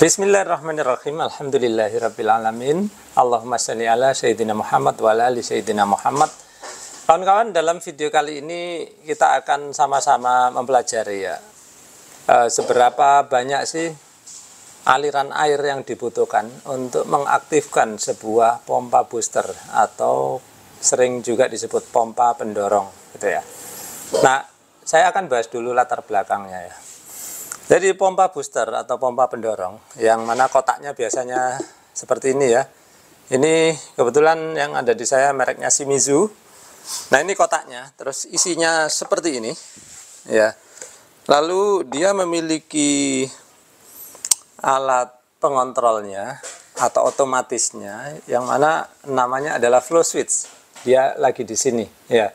Bismillahirrahmanirrahim. Alhamdulillahirrabbilalamin. Allahumma sholli ala Sayyidina Muhammad wa ala ali Sayyidina Muhammad. Kawan-kawan, dalam video kali ini kita akan sama-sama mempelajari seberapa banyak sih aliran air yang dibutuhkan untuk mengaktifkan sebuah pompa booster atau sering juga disebut pompa pendorong gitu ya. Nah, saya akan bahas dulu latar belakangnya ya. Jadi pompa booster atau pompa pendorong yang mana kotaknya biasanya seperti ini ya. Ini kebetulan yang ada di saya mereknya Shimizu. Nah, ini kotaknya, terus isinya seperti ini ya. Lalu dia memiliki alat pengontrolnya atau otomatisnya yang mana namanya adalah flow switch. Dia lagi di sini ya.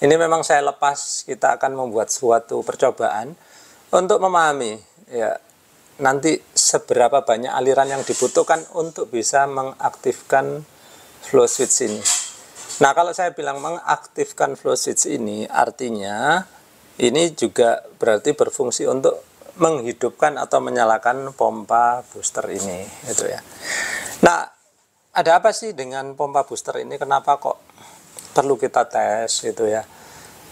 Ini memang saya lepas, kita akan membuat suatu percobaan untuk memahami ya nanti seberapa banyak aliran yang dibutuhkan untuk bisa mengaktifkan flow switch ini. Nah, kalau saya bilang mengaktifkan flow switch ini artinya ini juga berarti berfungsi untuk menghidupkan atau menyalakan pompa booster ini gitu ya. Nah, ada apa sih dengan pompa booster ini? Kenapa kok perlu kita tes gitu ya?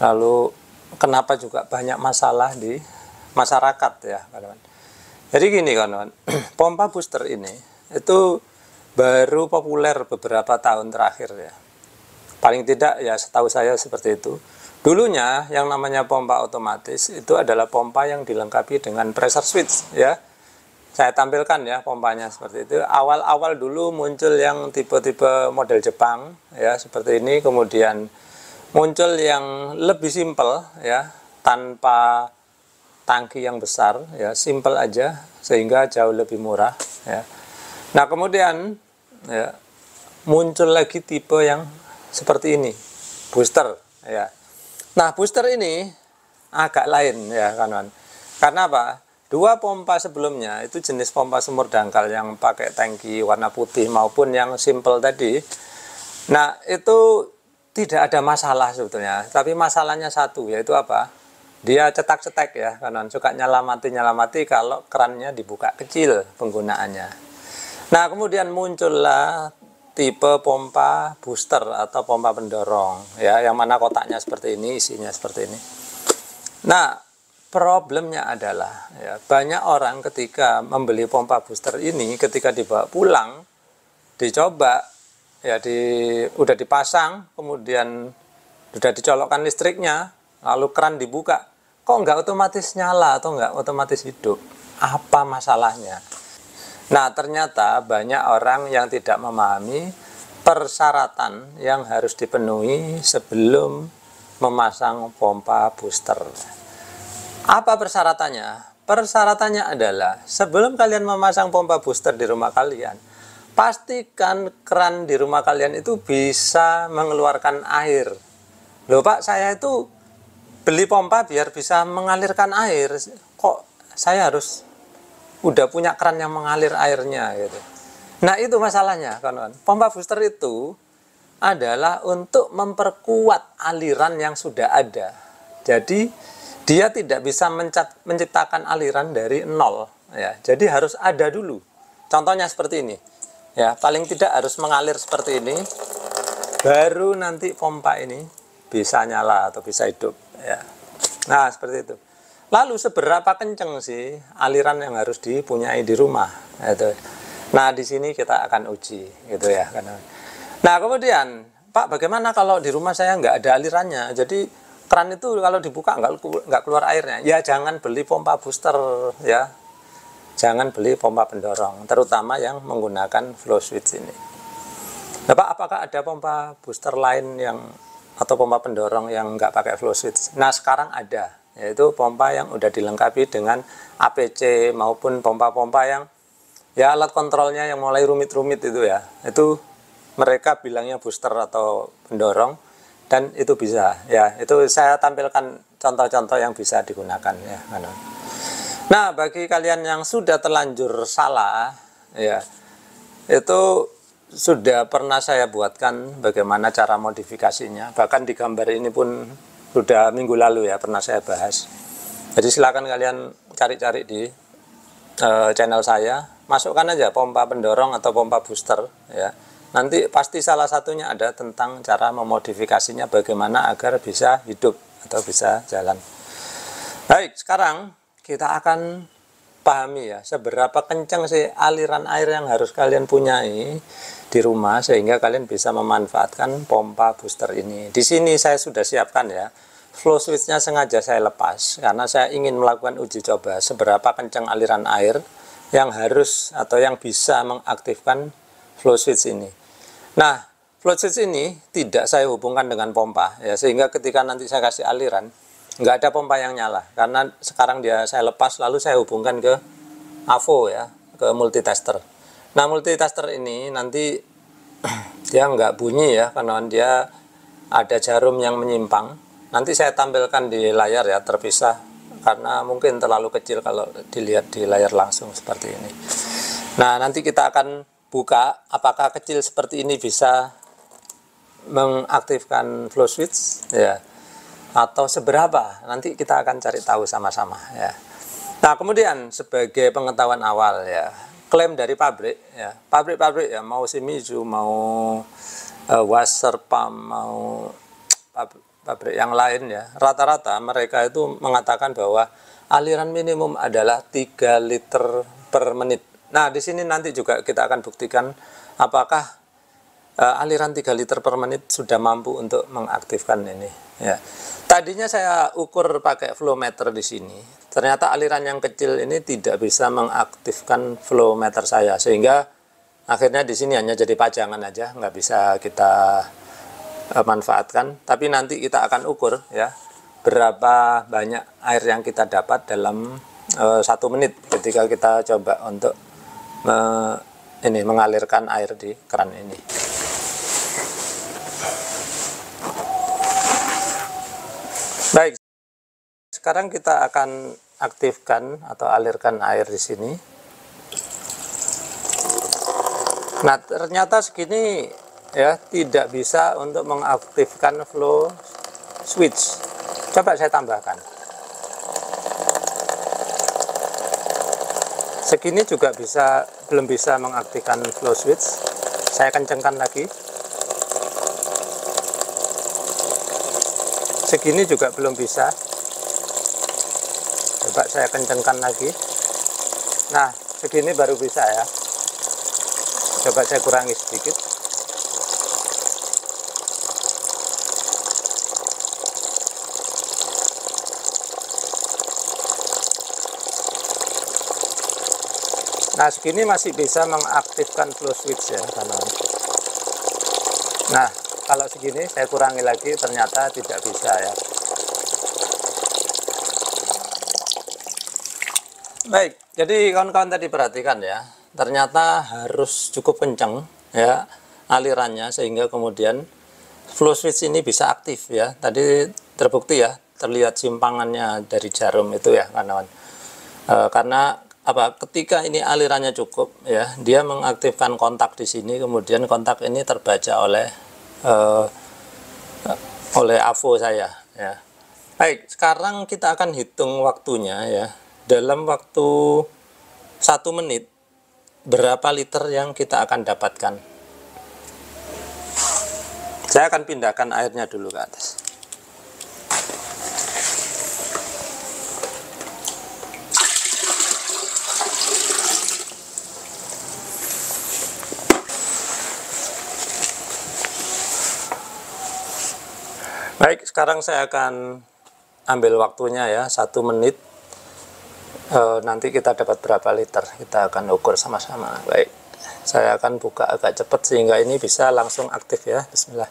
Lalu kenapa juga banyak masalah di masyarakat ya kawan-kawan. Jadi gini kawan-kawan, pompa booster ini itu baru populer beberapa tahun terakhir ya. Paling tidak ya setahu saya seperti itu. Dulunya yang namanya pompa otomatis itu adalah pompa yang dilengkapi dengan pressure switch ya. Saya tampilkan ya pompanya seperti itu. Awal-awal dulu muncul yang tipe-tipe model Jepang ya seperti ini, kemudian muncul yang lebih simpel ya, tanpa tangki yang besar ya, simple aja sehingga jauh lebih murah ya. Nah, kemudian ya muncul lagi tipe yang seperti ini, booster ya. Nah, booster ini agak lain ya kawan-kawan. Karena apa? Dua pompa sebelumnya itu jenis pompa sumur dangkal yang pakai tangki warna putih maupun yang simple tadi. Nah, itu tidak ada masalah sebetulnya, tapi masalahnya satu, yaitu apa? Dia cetak-cetek ya, karena suka nyalamati kalau kerannya dibuka kecil penggunaannya. Nah, kemudian muncullah tipe pompa booster atau pompa pendorong ya, yang mana kotaknya seperti ini, isinya seperti ini. Nah, problemnya adalah ya, banyak orang ketika membeli pompa booster ini, ketika dibawa pulang, dicoba ya, udah dipasang, kemudian sudah dicolokkan listriknya, lalu keran dibuka, kok nggak otomatis nyala atau nggak otomatis hidup? Apa masalahnya? Nah, ternyata banyak orang yang tidak memahami persyaratan yang harus dipenuhi sebelum memasang pompa booster. Apa persyaratannya? Persyaratannya adalah sebelum kalian memasang pompa booster di rumah kalian, pastikan keran di rumah kalian itu bisa mengeluarkan air. Loh Pak, saya itu beli pompa biar bisa mengalirkan air, kok saya harus udah punya keran yang mengalir airnya gitu. Nah, itu masalahnya kawan-kawan. Pompa booster itu adalah untuk memperkuat aliran yang sudah ada. Jadi dia tidak bisa menciptakan aliran dari nol ya. Jadi harus ada dulu. Contohnya seperti ini. Ya, paling tidak harus mengalir seperti ini, baru nanti pompa ini bisa nyala atau bisa hidup ya. Nah, seperti itu. Lalu seberapa kenceng sih aliran yang harus dipunyai di rumah gitu. Nah, di sini kita akan uji gitu ya. Nah, kemudian Pak, bagaimana kalau di rumah saya nggak ada alirannya, jadi keran itu kalau dibuka nggak keluar airnya? Ya, jangan beli pompa booster ya. Jangan beli pompa pendorong, terutama yang menggunakan flow switch ini. Nah, Pak, apakah ada pompa booster lain yang atau pompa pendorong yang nggak pakai flow switch? Nah, sekarang ada, yaitu pompa yang udah dilengkapi dengan APC maupun pompa-pompa yang ya alat kontrolnya yang mulai rumit-rumit itu ya. Itu mereka bilangnya booster atau pendorong dan itu bisa ya. Itu saya tampilkan contoh-contoh yang bisa digunakan ya. Nah, bagi kalian yang sudah terlanjur salah ya, itu sudah pernah saya buatkan bagaimana cara modifikasinya. Bahkan di gambar ini pun sudah minggu lalu ya pernah saya bahas. Jadi silakan kalian cari-cari di channel saya, masukkan aja pompa pendorong atau pompa booster ya. Nanti pasti salah satunya ada tentang cara memodifikasinya bagaimana agar bisa hidup atau bisa jalan. Baik, sekarang kita akan pahami ya seberapa kencang sih aliran air yang harus kalian punyai di rumah sehingga kalian bisa memanfaatkan pompa booster ini. Di sini saya sudah siapkan ya. Flow switch-nya sengaja saya lepas karena saya ingin melakukan uji coba seberapa kencang aliran air yang harus atau yang bisa mengaktifkan flow switch ini. Nah, flow switch ini tidak saya hubungkan dengan pompa ya, sehingga ketika nanti saya kasih aliran nggak ada pompa yang nyala karena sekarang saya lepas lalu saya hubungkan ke AVO ya, ke multitester. Nah, multitester ini nanti dia nggak bunyi ya karena dia ada jarum yang menyimpang. Nanti saya tampilkan di layar ya, terpisah karena mungkin terlalu kecil kalau dilihat di layar langsung seperti ini. Nah, nanti kita akan buka apakah kecil seperti ini bisa mengaktifkan flow switch ya, atau seberapa, nanti kita akan cari tahu sama-sama ya. Nah, kemudian sebagai pengetahuan awal ya, klaim dari pabrik ya, pabrik-pabrik ya, mau Shimizu, mau Wasserpam, mau pabrik yang lain ya, rata-rata mereka itu mengatakan bahwa aliran minimum adalah 3 liter per menit. Nah, di sini nanti juga kita akan buktikan apakah aliran 3 liter per menit sudah mampu untuk mengaktifkan ini ya. Tadinya saya ukur pakai flow meter di sini. Ternyata aliran yang kecil ini tidak bisa mengaktifkan flow meter saya, sehingga akhirnya di sini hanya jadi pajangan aja, nggak bisa kita manfaatkan. Tapi nanti kita akan ukur ya berapa banyak air yang kita dapat dalam 1 menit ketika kita coba untuk mengalirkan air di keran ini. Baik, sekarang kita akan aktifkan atau alirkan air di sini. Nah, ternyata segini ya tidak bisa untuk mengaktifkan flow switch. Coba saya tambahkan. Segini juga belum bisa mengaktifkan flow switch. Saya kencangkan lagi. Segini juga belum bisa. Coba saya kencangkan lagi. Nah, segini baru bisa ya. Coba saya kurangi sedikit. Nah, segini masih bisa mengaktifkan flow switch ya, kanan. Nah, kalau segini saya kurangi lagi, ternyata tidak bisa ya. Baik, jadi kawan-kawan tadi perhatikan ya, ternyata harus cukup kencang ya alirannya sehingga kemudian flow switch ini bisa aktif ya. Tadi terbukti ya, terlihat simpangannya dari jarum itu ya, kawan-kawan. Karena ketika ini alirannya cukup ya, dia mengaktifkan kontak di sini, kemudian kontak ini terbaca oleh AVO saya ya. Baik, sekarang kita akan hitung waktunya ya. Dalam waktu 1 menit berapa liter yang kita akan dapatkan. Saya akan pindahkan airnya dulu ke atas. Baik, sekarang saya akan ambil waktunya ya, 1 menit. Nanti kita dapat berapa liter, kita akan ukur sama-sama. Baik, saya akan buka agak cepat sehingga ini bisa langsung aktif ya. Bismillah.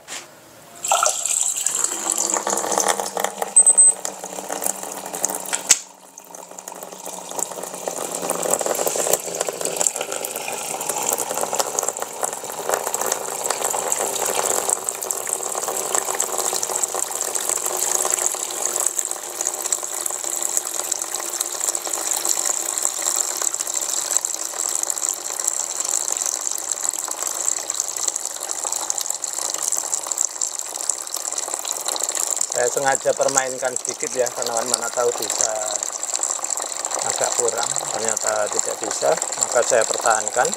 Saya sengaja permainkan sedikit ya, karena mana tahu bisa agak kurang, ternyata tidak bisa, maka saya pertahankan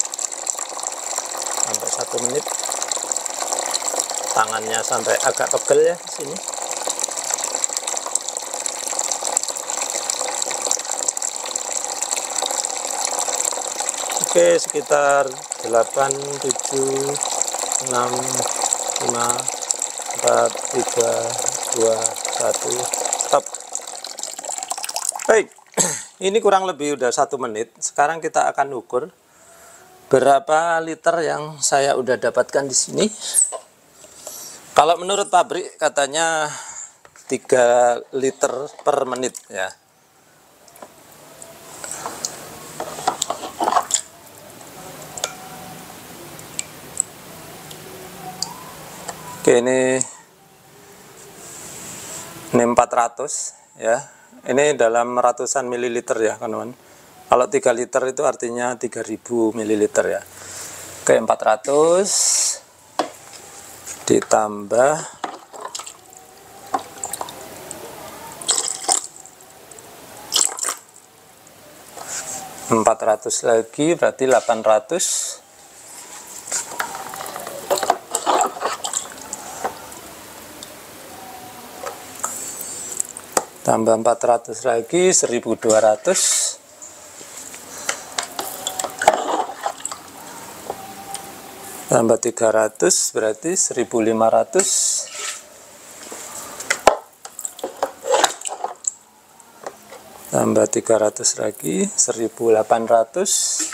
sampai 1 menit. Tangannya sampai agak pegel ya di sini. Oke, sekitar 8, 7, 6, 5, 4, 3, 2, 1, stop. Baik, ini kurang lebih udah 1 menit. Sekarang kita akan ukur berapa liter yang saya udah dapatkan di sini. Kalau menurut pabrik katanya 3 liter per menit ya. Oke, ini 400 ya. Ini dalam ratusan mililiter ya, kawan-kawan. Kalau 3 liter itu artinya 3000 mililiter ya. Oke, 400 ditambah 400 lagi berarti 800. Tambah 400 lagi 1200. Tambah 300 berarti 1500. Tambah 300 lagi 1800.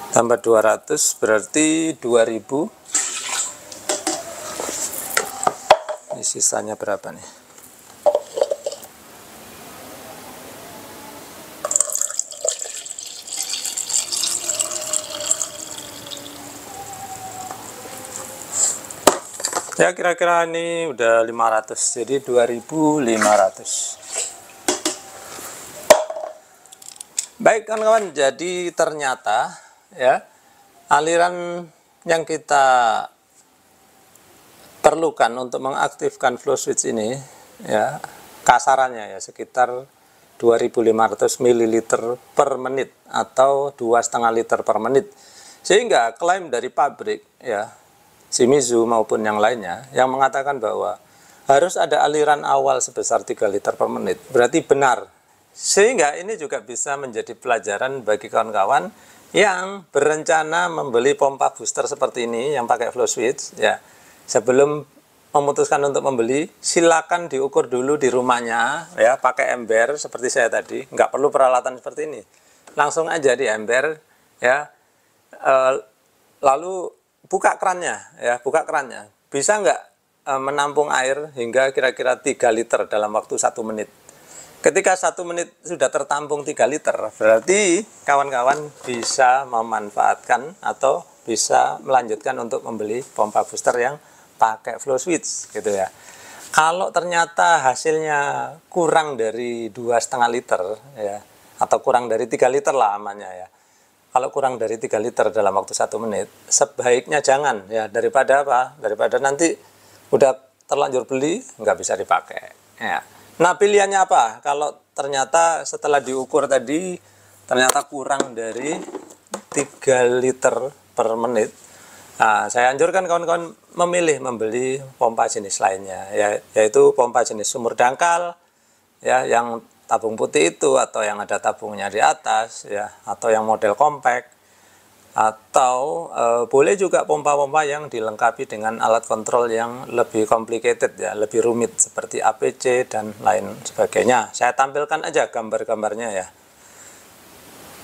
Tambah 200 berarti 2000. Ini sisanya berapa nih? Ya kira-kira ini udah 500, jadi 2500. Baik kawan-kawan, jadi ternyata ya aliran yang kita perlukan untuk mengaktifkan flow switch ini ya kasarannya ya sekitar 2500 ml per menit atau 2,5 liter per menit. Sehingga klaim dari pabrik ya Shimizu maupun yang lainnya yang mengatakan bahwa harus ada aliran awal sebesar 3 liter per menit berarti benar. Sehingga ini juga bisa menjadi pelajaran bagi kawan-kawan yang berencana membeli pompa booster seperti ini yang pakai flow switch ya. Sebelum memutuskan untuk membeli, silakan diukur dulu di rumahnya ya, pakai ember seperti saya tadi, nggak perlu peralatan seperti ini. Langsung aja di ember ya. Lalu buka kerannya ya, buka kerannya. Bisa nggak menampung air hingga kira-kira 3 liter dalam waktu 1 menit. Ketika 1 menit sudah tertampung 3 liter, berarti kawan-kawan bisa memanfaatkan atau bisa melanjutkan untuk membeli pompa booster yang pakai flow switch gitu ya. Kalau ternyata hasilnya kurang dari 2,5 liter ya, atau kurang dari 3 liter lah amannya ya. Kalau kurang dari 3 liter dalam waktu 1 menit, sebaiknya jangan ya, daripada apa? Daripada nanti udah terlanjur beli nggak bisa dipakai ya. Nah pilihannya apa? Kalau ternyata setelah diukur tadi ternyata kurang dari 3 liter per menit, nah, saya anjurkan kawan-kawan memilih membeli pompa jenis lainnya ya, yaitu pompa jenis sumur dangkal ya, yang tabung putih itu atau yang ada tabungnya di atas ya, atau yang model compact, atau boleh juga pompa-pompa yang dilengkapi dengan alat kontrol yang lebih complicated ya, lebih rumit seperti APC dan lain sebagainya. Saya tampilkan aja gambar-gambarnya ya.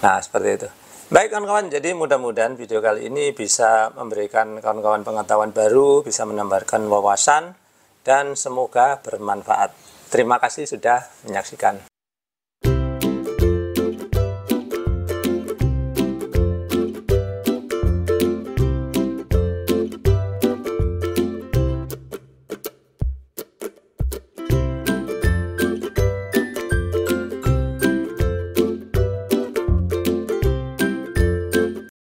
Nah seperti itu. Baik kawan-kawan, jadi mudah-mudahan video kali ini bisa memberikan kawan-kawan pengetahuan baru, bisa menambahkan wawasan, dan semoga bermanfaat. Terima kasih sudah menyaksikan.